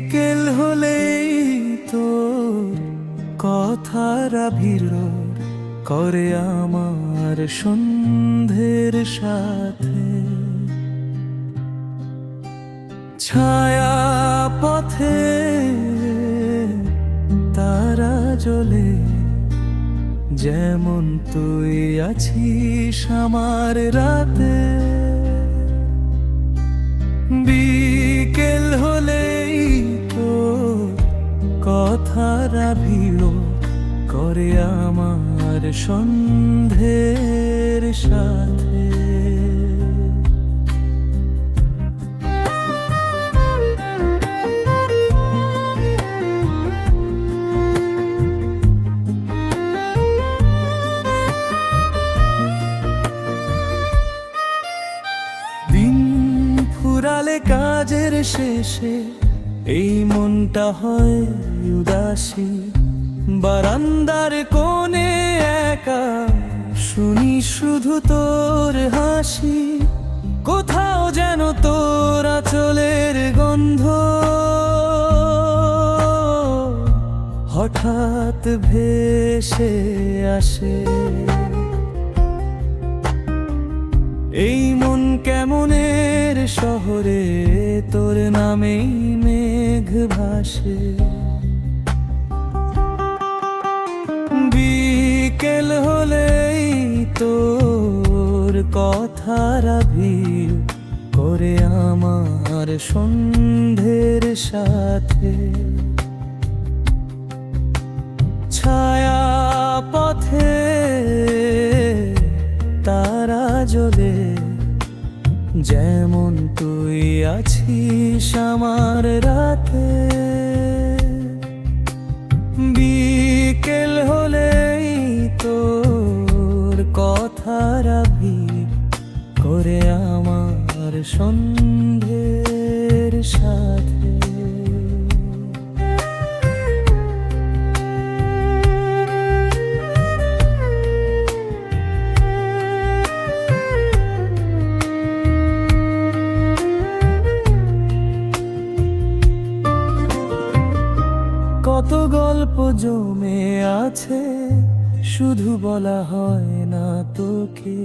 বিকেল হলেই তোর কথারা ভিড় করে আমার সন্ধ্যের সাথে। ছায়া পথে তারা জ্বলে, যেমন তুই আছিস আমার রাতে। বিকেল হলেই তোর কথারা ভিড় করে আমার সন্ধ্যের সাথে। দিন ফুরালে কাজের শেষে এই মনটা হয় উদাসী। বারান্দার কোণে একা শুনি শুধু তোর হাসি। কোথাও যেন তোর আঁচলের গন্ধ হঠাৎ ভেসে আসে। এই মন কেমনের শহরে তোর নামেই মেঘ ভাসে। বিকেল হলেই তোর কথারা ভিড় করে আমার সন্ধ্যের সাথে। ছায়া পথে তারা জ্বলে, যেমন তুই আছিস আমার রাতে। বিকেল হলেই তোর কথারা ভিড় করে আমার সন্ধ্যের সাথে। কত গল্প জমে আছে শুধু বলা হয় না তোকে।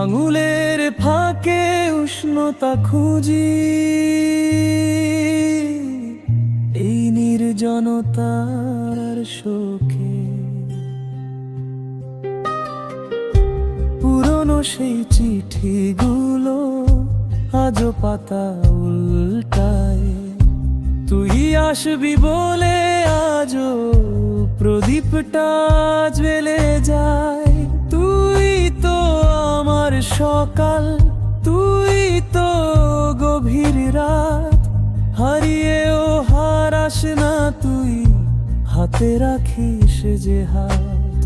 আঙুলের ফাঁকে উষ্ণতা খুঁজি এই নির্জনতার শোকে। পুরনো সেই চিঠিগুলো আজও পাতা উল্টায়। তুই আসবি বলে আজও প্রদীপটা জ্বেলে যায়। তুই তো আমার সকাল, তুই তো গভীর রাত। হারিয়েও হারাস না তুই, হাতে রাখিস যে হাত।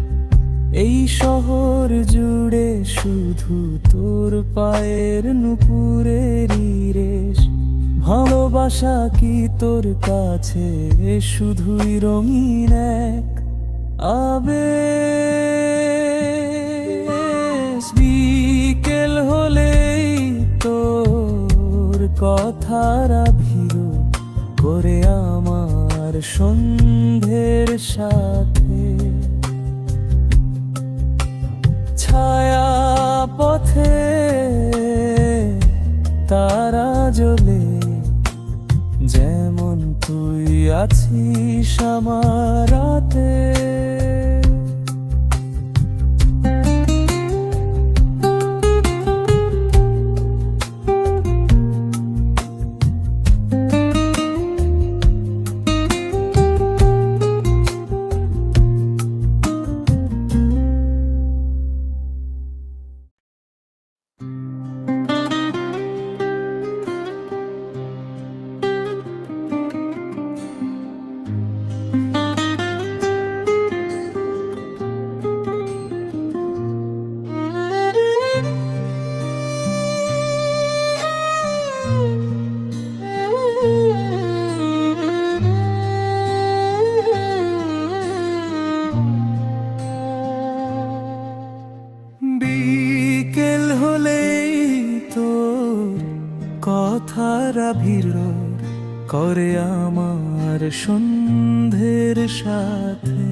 এই শহর জুড়ে শুধু তোর পায়ের নুপুরেরই রেশ। ভালোবাসা কি তোর কাছে শুধুই রঙিন এক আবেশ। বিকেল হলেই তোর কথারা ভিড় করে আমার সন্ধ্যের সাথে। ছায়া পথে তারা জ্বলে, যেমন তুই আছিস আমার রাতে। করে আমার সন্ধ্যের সাথে।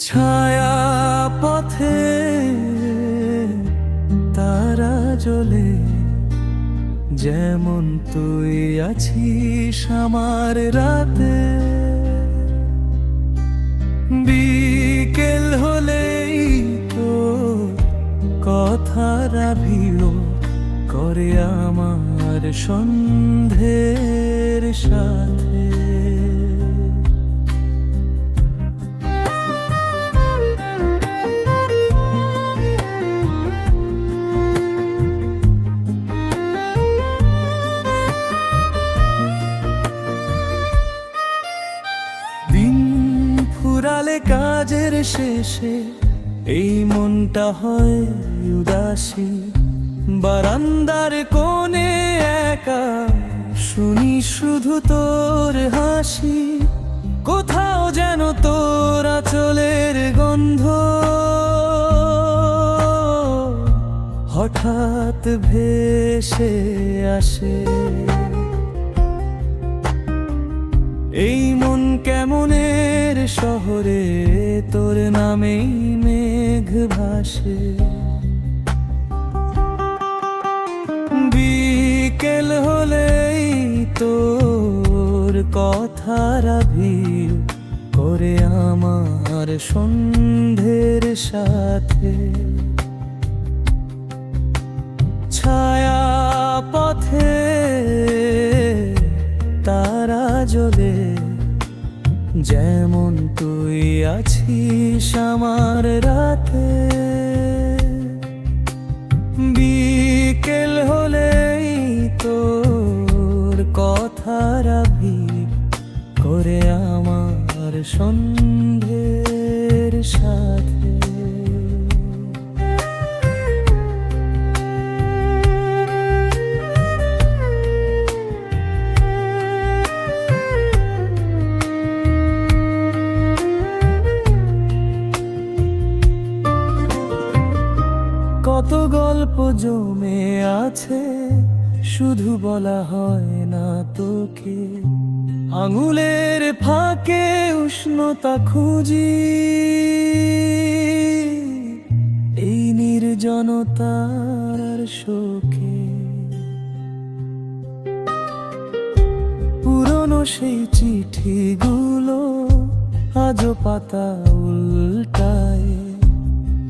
ছায়া পথে তারা জ্বলে, যেমন তুই আছিস আমার রাতে। বিকেল হলেই তো কথারা ভিড় করে আমার সন্ধ্যের সাথে। দিন ফুরালে কাজের শেষে এই মনটা হয় উদাসী। বারান্দার কোণে একা শুনি শুধু তোর হাসি। কোথাও যেন তোর আঁচলের গন্ধ হঠাৎ ভেসে আসে। এই মন কেমনের শহরে তোর নামেই মেঘ ভাসে। বিকেল হলেই তোর কথারা ভিড় করে আমার সন্ধ্যের সাথে। ছায়া পথে তারা জ্বলে, যেমন তুই আছিস আমার রাতে। বিকেল হলেই তোর কথারা ভিড় করে আমার সন্ধ্যের সাথে। কত গল্প জমে আছে, শুধু বলা হয় না তোকে। আঙুলের ফাঁকে উষ্ণতা খুঁজি এই নির্জনতার শোকে। পুরনো সেই চিঠিগুলো আজও পাতা উল্টায়।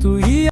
তুই